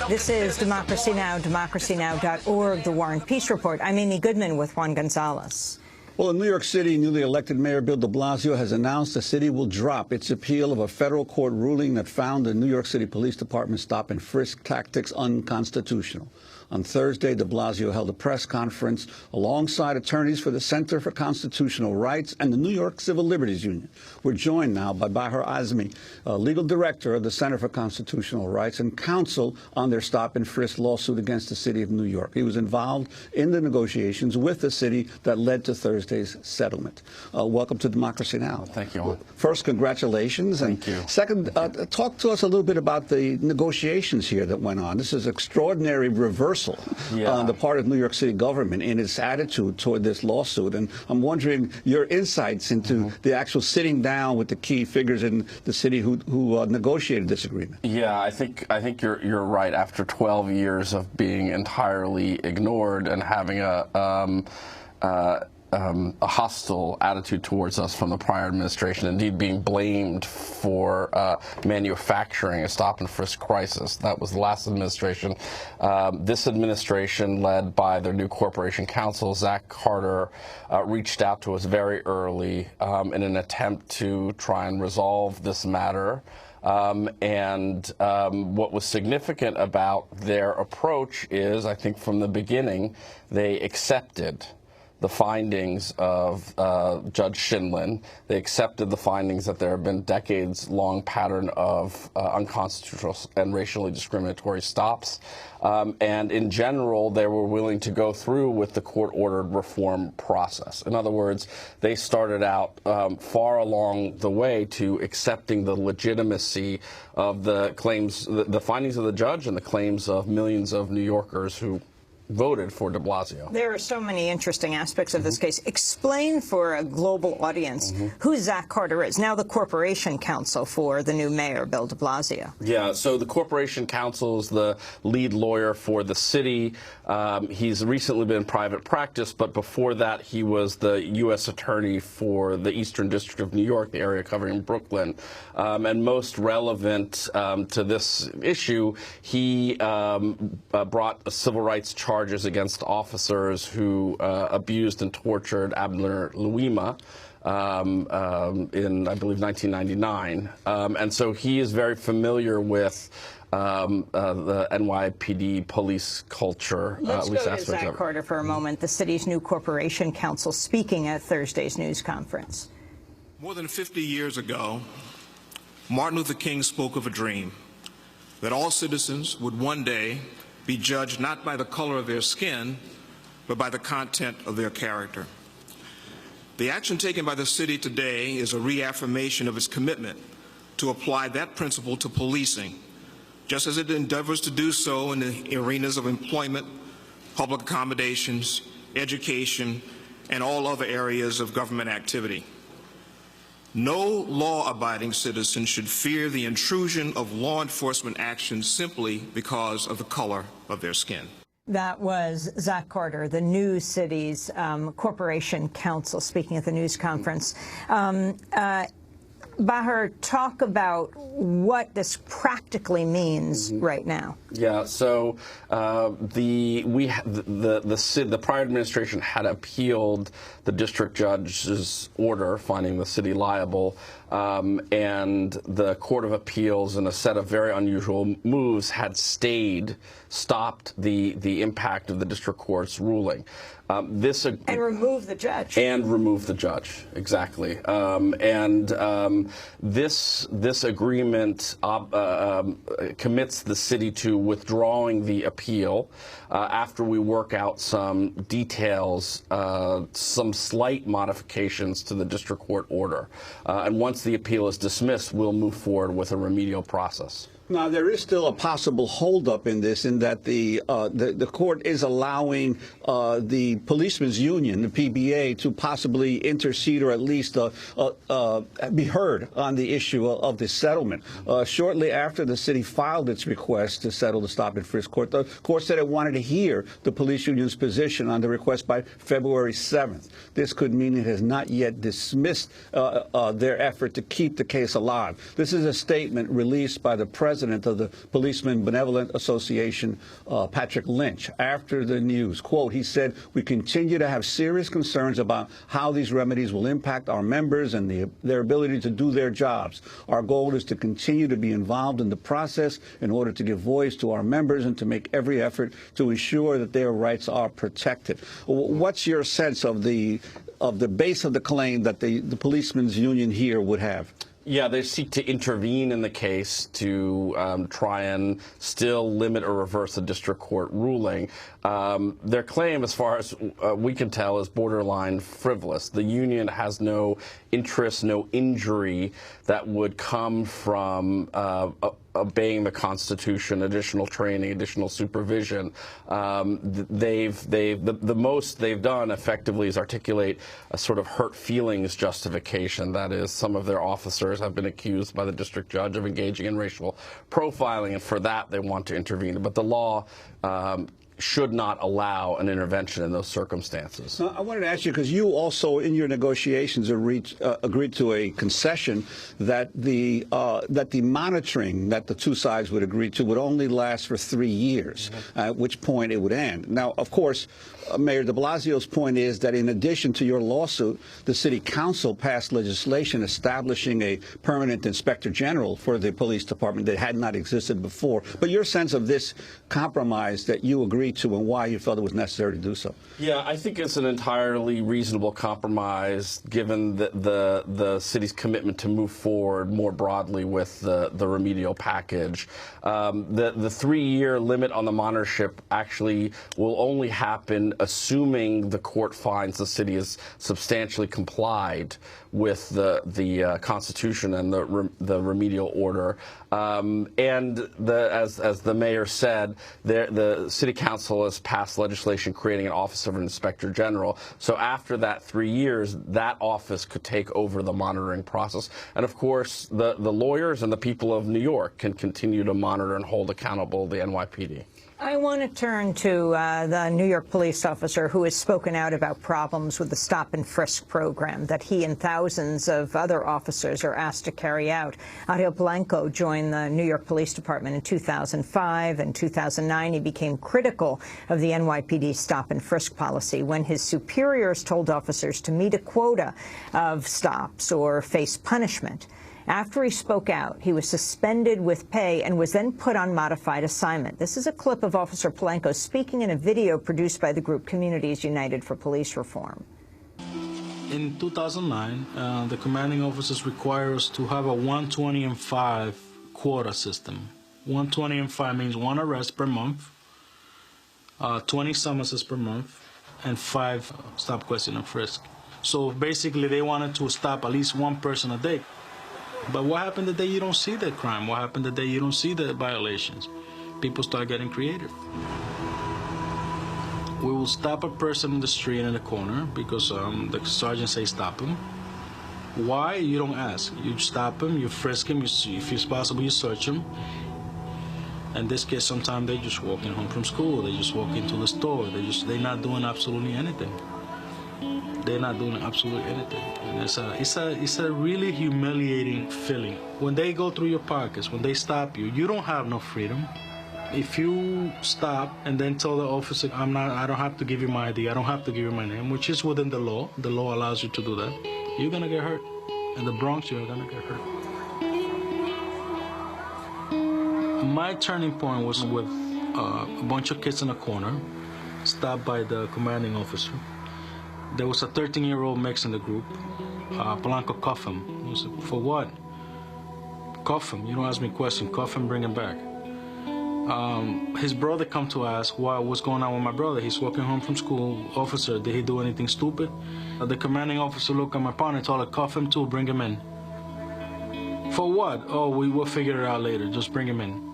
This is Democracy Now!, democracynow.org, The War and Peace Report. I'm Amy Goodman with Juan Gonzalez. Well, in New York City, newly elected Mayor Bill de Blasio has announced the city will drop its appeal of a federal court ruling that found the New York City Police Department's stop-and-frisk tactics unconstitutional. On Thursday, de Blasio held a press conference alongside attorneys for the Center for Constitutional Rights and the New York Civil Liberties Union. We're joined now by Bahar Azmi, legal director of the Center for Constitutional Rights and counsel on their stop-and-frisk lawsuit against the city of New York. He was involved in the negotiations with the city that led to Thursday's settlement. Welcome to Democracy Now! Thank you. First, congratulations. Thank you. Second, talk to us a little bit about the negotiations here that went on. This is extraordinary reversal on the part of New York City government in its attitude toward this lawsuit. And I'm wondering your insights into the actual sitting down with the key figures in the city who negotiated this agreement. Yeah, I think you're right. After 12 years of being entirely ignored and having a hostile attitude towards us from the prior administration, indeed being blamed for manufacturing a stop-and-frisk crisis. That was the last administration. This administration, led by their new corporation counsel, Zach Carter, reached out to us very early in an attempt to try and resolve this matter. What was significant about their approach is, I think from the beginning, they accepted the findings of Judge Shindlin. They accepted the findings that there have been decades-long pattern of unconstitutional and racially discriminatory stops. And in general, they were willing to go through with the court-ordered reform process. In other words, they started out far along the way to accepting the legitimacy of the claims, the findings of the judge and the claims of millions of New Yorkers who voted for de Blasio. There are so many interesting aspects of this case. Explain for a global audience who Zach Carter is, now the corporation counsel for the new mayor, Bill de Blasio. Yeah, so the corporation counsel is the lead lawyer for the city. He's recently been in private practice, but before that he was the U.S. attorney for the Eastern District of New York, the area covering Brooklyn. And most relevant to this issue, he brought a civil rights charges against officers who abused and tortured Abner Louima in, I believe, 1999. And so he is very familiar with the NYPD police culture. Let's go to Zach Carter for a moment, the city's new corporation counsel, speaking at Thursday's news conference. More than 50 years ago, Martin Luther King spoke of a dream that all citizens would one day be judged not by the color of their skin, but by the content of their character. The action taken by the city today is a reaffirmation of its commitment to apply that principle to policing, just as it endeavors to do so in the arenas of employment, public accommodations, education, and all other areas of government activity. No law-abiding citizen should fear the intrusion of law enforcement action simply because of the color of their skin. That was Zach Carter, the new city's corporation counsel, speaking at the news conference. Bahar, talk about what this practically means right now. Yeah, so the prior administration had appealed the district judge's order finding the city liable, and the Court of Appeals, in a set of very unusual moves, had stopped the impact of the district court's ruling. And remove the judge. And remove the judge, exactly. This agreement commits the city to withdrawing the appeal after we work out some details, some slight modifications to the district court order. And once the appeal is dismissed, we'll move forward with a remedial process. Now, there is still a possible holdup in this, in that the court is allowing the policemen's union, the PBA, to possibly intercede or at least be heard on the issue of this settlement. Shortly after the city filed its request to settle the stop-and-frisk court, the court said it wanted to hear the police union's position on the request by February 7th. This could mean it has not yet dismissed their effort to keep the case alive. This is a statement released by the president president of the Policemen Benevolent Association, Patrick Lynch, after the news. Quote, he said, "We continue to have serious concerns about how these remedies will impact our members and their ability to do their jobs. Our goal is to continue to be involved in the process in order to give voice to our members and to make every effort to ensure that their rights are protected." What's your sense of the base of the claim that the policemen's union here would have? Yeah, they seek to intervene in the case to try and still limit or reverse the district court ruling. Their claim, as far as we can tell, is borderline frivolous. The union has no interest, no injury that would come from obeying the Constitution, additional training, additional supervision. The most they've done effectively is articulate a sort of hurt feelings justification. That is, some of their officers have been accused by the district judge of engaging in racial profiling, and for that they want to intervene. But the law should not allow an intervention in those circumstances. I wanted to ask you, because you also, in your negotiations, agreed to a concession that the monitoring that the two sides would agree to would only last for 3 years, at which point it would end. Now, of course, Mayor de Blasio's point is that in addition to your lawsuit, the city council passed legislation establishing a permanent inspector general for the police department that had not existed before. But your sense of this compromise that you agreed to and why you felt it was necessary to do so? Yeah, I think it's an entirely reasonable compromise given the city's commitment to move forward more broadly with the remedial package. The 3-year limit on the monitorship actually will only happen assuming the court finds the city has substantially complied with the Constitution and the remedial order. And as the mayor said, the city council has passed legislation creating an office of an inspector general. So after that 3 years, that office could take over the monitoring process. And of course, the lawyers and the people of New York can continue to monitor and hold accountable the NYPD. I want to turn to the New York police officer who has spoken out about problems with the Stop-and-frisk program that he and thousands of other officers are asked to carry out. Ariel Blanco joined the New York Police Department in 2005. In 2009, he became critical of the NYPD stop-and-frisk policy when his superiors told officers to meet a quota of stops or face punishment. After he spoke out, he was suspended with pay and was then put on modified assignment. This is a clip of Officer Blanco speaking in a video produced by the group Communities United for Police Reform. In 2009, the commanding officers require us to have a 120 and 5 quota system. 120 and 5 means 1 arrest per month, 20 summonses per month, and 5 stop, question, and frisk. So basically, they wanted to stop at least 1 person a day. But what happened the day you don't see the crime? What happened the day you don't see the violations? People start getting creative. We will stop a person in the street in the corner because the sergeant says stop him. Why? You don't ask. You stop him, you frisk him, if it's possible, you search him. In this case, sometimes they're just walking home from school. They just walk into the store. They're not doing absolutely anything. They're not doing absolutely anything. And it's a really humiliating feeling. When they go through your pockets, when they stop you, you don't have no freedom. If you stop and then tell the officer, I don't have to give you my ID, I don't have to give you my name, which is within the law allows you to do that, you're gonna get hurt. In the Bronx, you're gonna get hurt. My turning point was with a bunch of kids in a corner, stopped by the commanding officer. There was a 13-year-old mix in the group. Blanco cuffed him. He said, for what? Cuff him. You don't ask me a question. Cuff him, bring him back. His brother come to ask what's going on with my brother. He's walking home from school. Officer, did he do anything stupid? The commanding officer looked at my partner and told her, cuff him too, bring him in. For what? Oh, we will figure it out later. Just bring him in.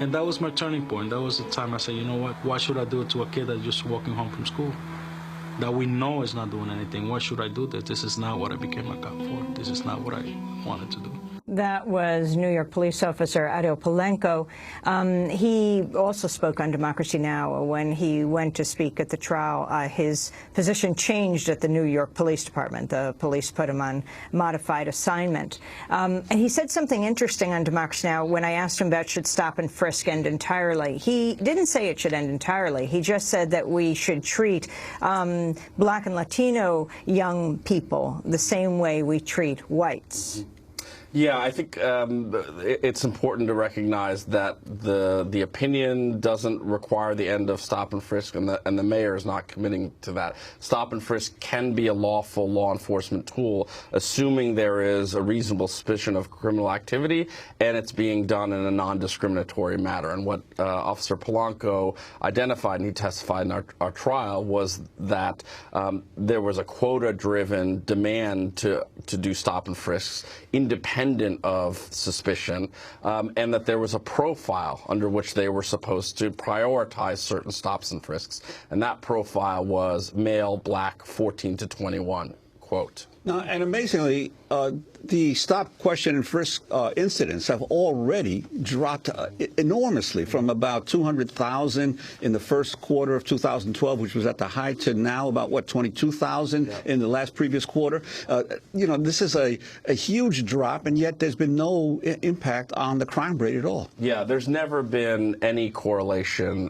And that was my turning point. That was the time I said, you know what? Why should I do it to a kid that's just walking home from school? That we know is not doing anything. Why should I do this? This is not what I became a cop for. This is not what I wanted to do. That was New York police officer Adil Polenko. He also spoke on Democracy Now! When he went to speak at the trial. His position changed at the New York Police Department. The police put him on modified assignment. And he said something interesting on Democracy Now! When I asked him about should stop and frisk end entirely. He didn't say it should end entirely. He just said that we should treat Black and Latino young people the same way we treat whites. Yeah, I think it's important to recognize that the opinion doesn't require the end of stop and frisk, and the mayor is not committing to that. Stop and frisk can be a lawful law enforcement tool, assuming there is a reasonable suspicion of criminal activity and it's being done in a non-discriminatory manner. And what Officer Polanco identified, and he testified in our trial, was that there was a quota-driven demand to do stop and frisks independent of suspicion, and that there was a profile under which they were supposed to prioritize certain stops and frisks. And that profile was male, Black, 14 to 21, quote. Now, and amazingly, the stop, question, and frisk incidents have already dropped enormously from about 200,000 in the first quarter of 2012, which was at the height, to now about, what, 22,000 in the last previous quarter. You know, this is a huge drop, and yet there's been no impact on the crime rate at all. Yeah, there's never been any correlation,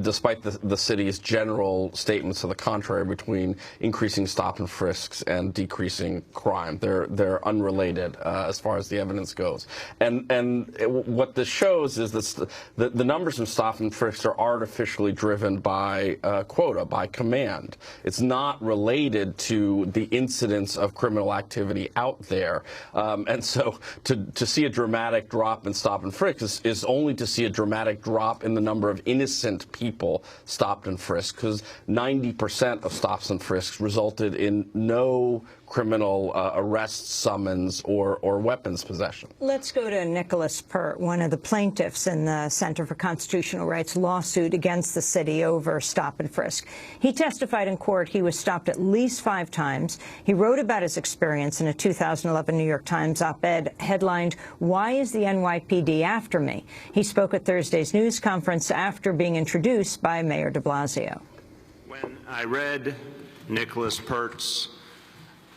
despite the city's general statements to the contrary, between increasing stop and frisks and decreasing crime. They're unrelated as far as the evidence goes. And what this shows is that the numbers of stop and frisks are artificially driven by quota, by command. It's not related to the incidence of criminal activity out there. And so to see a dramatic drop in stop and frisk is only to see a dramatic drop in the number of innocent people stopped and frisked, because 90% of stops and frisks resulted in no criminal arrests, summons, or weapons possession. Let's go to Nicholas Pert, one of the plaintiffs in the Center for Constitutional Rights lawsuit against the city over stop and frisk. He testified in court he was stopped at least 5 times. He wrote about his experience in a 2011 New York Times op-ed headlined, "Why is the NYPD after me?" He spoke at Thursday's news conference after being introduced by Mayor de Blasio. When I read Nicholas Pert's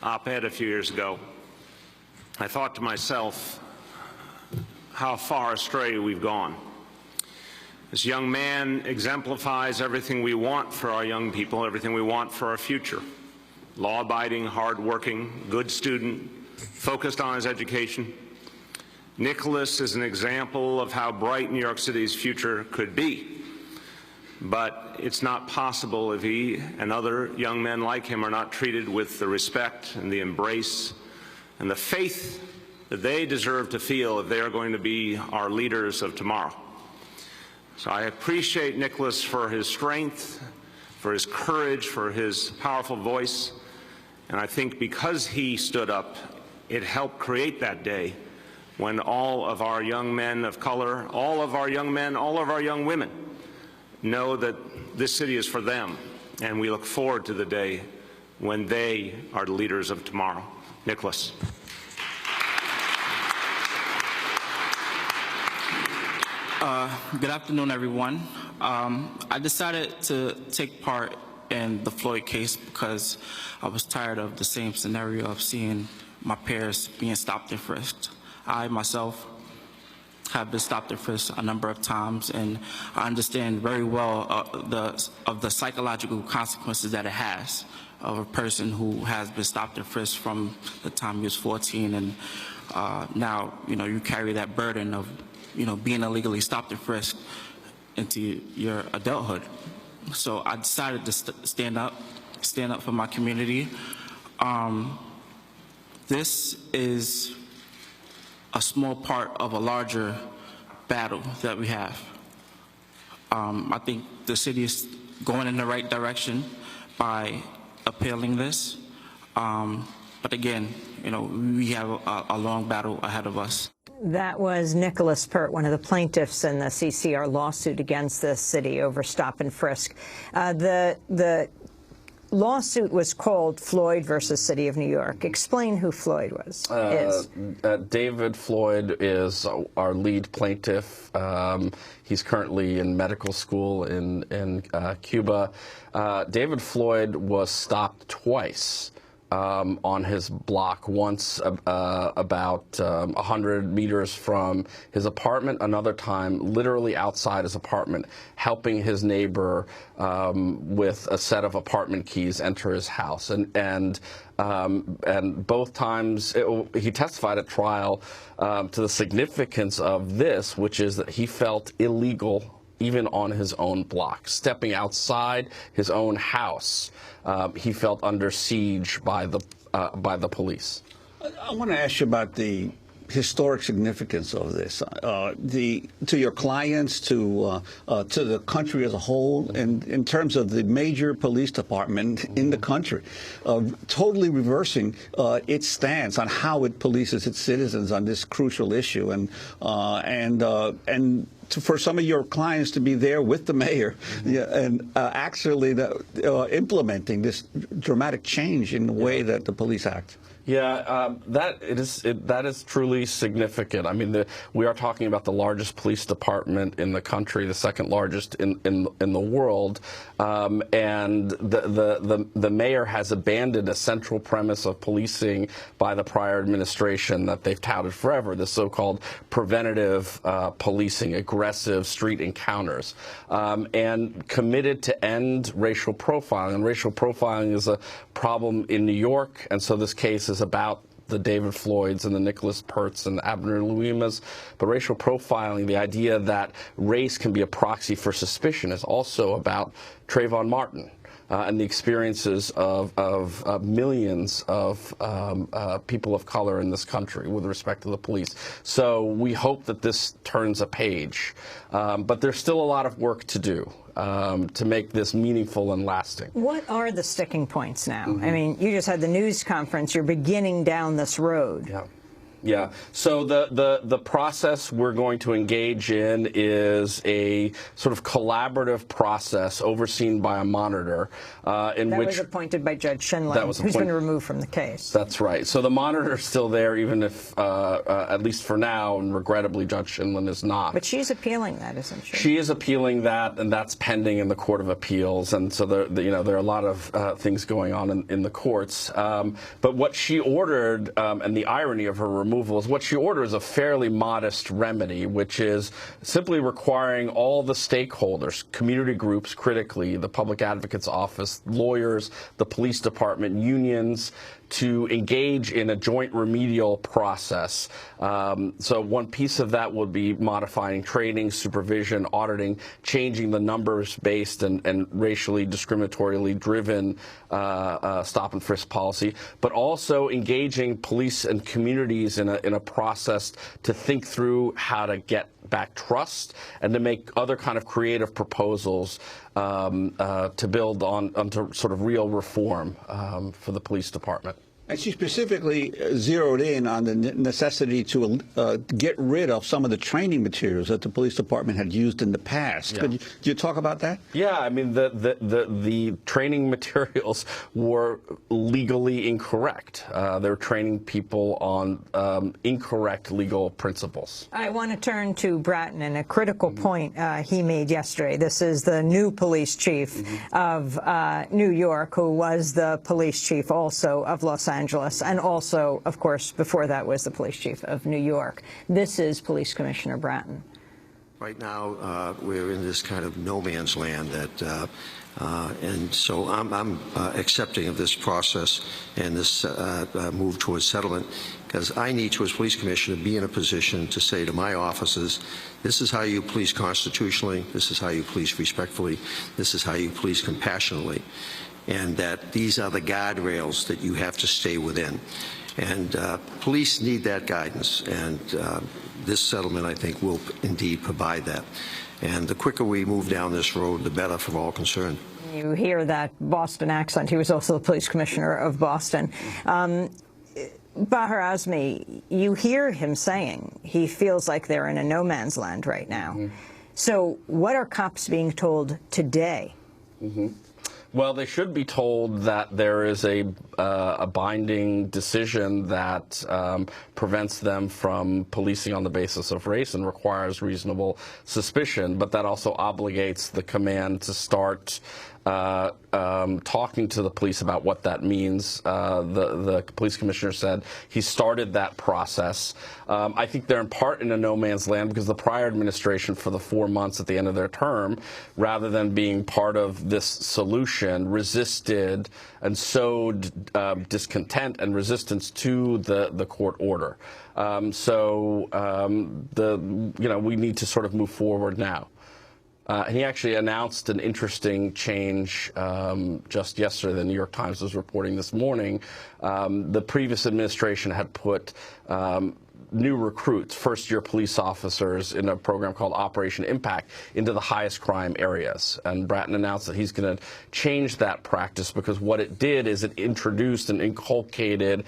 op-ed a few years ago, I thought to myself how far astray we've gone. This young man exemplifies everything we want for our young people, everything we want for our future. Law-abiding, hard-working, good student, focused on his education. Nicholas is an example of how bright New York City's future could be. But it's not possible if he and other young men like him are not treated with the respect and the embrace and the faith that they deserve to feel if they are going to be our leaders of tomorrow. So I appreciate Nicholas for his strength, for his courage, for his powerful voice. And I think because he stood up, it helped create that day when all of our young men of color, all of our young men, all of our young women know that this city is for them, and we look forward to the day when they are the leaders of tomorrow. Nicholas. Good afternoon, everyone. I decided to take part in the Floyd case because I was tired of the same scenario of seeing my peers being stopped and frisked. I myself have been stopped and frisked a number of times, and I understand very well of the psychological consequences that it has of a person who has been stopped and frisked from the time he was 14, and now you carry that burden of being illegally stopped and frisked into your adulthood. So I decided to stand up for my community. This is a small part of a larger battle that we have. I think the city is going in the right direction by appealing this. But again, we have a long battle ahead of us. That was Nicholas Pert, one of the plaintiffs in the CCR lawsuit against the city over stop and frisk. The lawsuit was called Floyd versus City of New York. Explain who Floyd is. David Floyd is our lead plaintiff. He's currently in medical school in Cuba. David Floyd was stopped twice on his block, once about 100 meters from his apartment, another time literally outside his apartment, helping his neighbor with a set of apartment keys enter his house. And both times he testified at trial to the significance of this, which is that he felt illegal even on his own block, stepping outside his own house. He felt under siege by the police. I want to ask you about the historic significance of this, to your clients, to the country as a whole, and in terms of the major police department in the country, totally reversing its stance on how it polices its citizens on this crucial issue, and for some of your clients to be there with the mayor, and actually implementing this dramatic change in the way that the police act. Yeah, that is truly significant. I mean, we are talking about the largest police department in the country, the second largest in the world, and the mayor has abandoned a central premise of policing by the prior administration that they've touted forever, the so-called preventative policing, aggressive street encounters, and committed to end racial profiling. And racial profiling is a problem in New York, and so this case is about the David Floyds and the Nicholas Perts and Abner Louimas. But racial profiling, the idea that race can be a proxy for suspicion, is also about Trayvon Martin and the experiences of millions of people of color in this country with respect to the police. So we hope that this turns a page. But there's still a lot of work to do to make this meaningful and lasting. What are the sticking points now? I mean, you just had the news conference. You're beginning down this road. Yeah. Yeah. So the process we're going to engage in is a sort of collaborative process overseen by a monitor, that was appointed by Judge Shinlin, who's been removed from the case. That's right. So the monitor is still there, even if, at least for now, and regrettably, Judge Shinlin is not. But she's appealing that, isn't she? She is appealing that, and that's pending in the Court of Appeals. And so there are a lot of things going on in the courts. But what she ordered, and the irony of her removal, is what she orders a fairly modest remedy, which is simply requiring all the stakeholders, community groups critically, the Public Advocate's Office, lawyers, the police department, unions, to engage in a joint remedial process. So one piece of that would be modifying training, supervision, auditing, changing the numbers-based and racially discriminatorily driven stop and frisk policy, but also engaging police and communities in a process to think through how to get back trust and to make other kind of creative proposals to build onto sort of real reform for the police department. And she specifically zeroed in on the necessity to get rid of some of the training materials that the police department had used in the past. Yeah. Could you talk about that? Yeah, I mean, the training materials were legally incorrect. They're training people on incorrect legal principles. I want to turn to Bratton and a critical point he made yesterday. This is the new police chief of New York, who was the police chief also of Los Angeles, and also, of course, before that was the police chief of New York. This is Police Commissioner Bratton. Right now, we're in this kind of no man's land and so I'm accepting of this process and this move towards settlement, because I need to, as police commissioner, be in a position to say to my officers, this is how you police constitutionally, this is how you police respectfully, this is how you police compassionately, and that these are the guardrails that you have to stay within. And police need that guidance, and this settlement, I think, will indeed provide that. And the quicker we move down this road, the better for all concerned. You hear that Boston accent. He was also the police commissioner of Boston. Bahar Azmi, you hear him saying he feels like they're in a no man's land right now. So what are cops being told today? Well, they should be told that there is a binding decision that prevents them from policing on the basis of race and requires reasonable suspicion, but that also obligates the command to start talking to the police about what that means. The police commissioner said he started that process. I think they're in part in a no man's land because the prior administration, for the 4 months at the end of their term, rather than being part of this solution, resisted and sowed discontent and resistance to the court order. We need to sort of move forward now. And he actually announced an interesting change just yesterday. The New York Times was reporting this morning. The previous administration had put new recruits, first-year police officers, in a program called Operation Impact into the highest crime areas. And Bratton announced that he's going to change that practice because what it did is it introduced and inculcated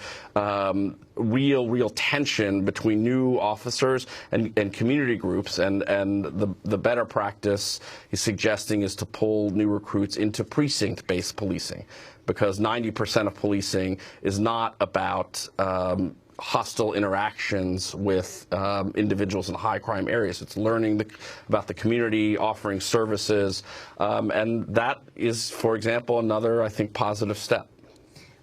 real tension between new officers and community groups. And the better practice he's suggesting is to pull new recruits into precinct-based policing, because 90% of policing is not about hostile interactions with individuals in high crime areas. It's learning about the community, offering services, and that is, for example, another, I think, positive step.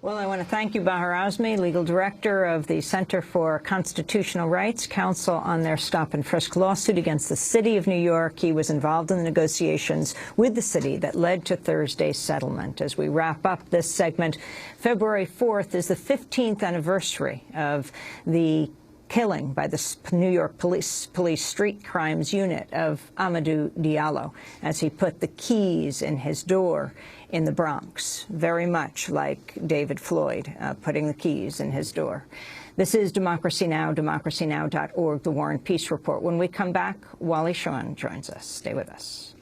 Well, I want to thank you, Bahar Azmi, legal director of the Center for Constitutional Rights, counsel on their stop-and-frisk lawsuit against the city of New York. He was involved in the negotiations with the city that led to Thursday's settlement. As we wrap up this segment, February 4th is the 15th anniversary of the killing by the New York Police Street Crimes Unit of Amadou Diallo as he put the keys in his door in the Bronx, very much like David Floyd putting the keys in his door. This is Democracy Now!, democracynow.org, The War and Peace Report. When we come back, Wally Shawn joins us. Stay with us.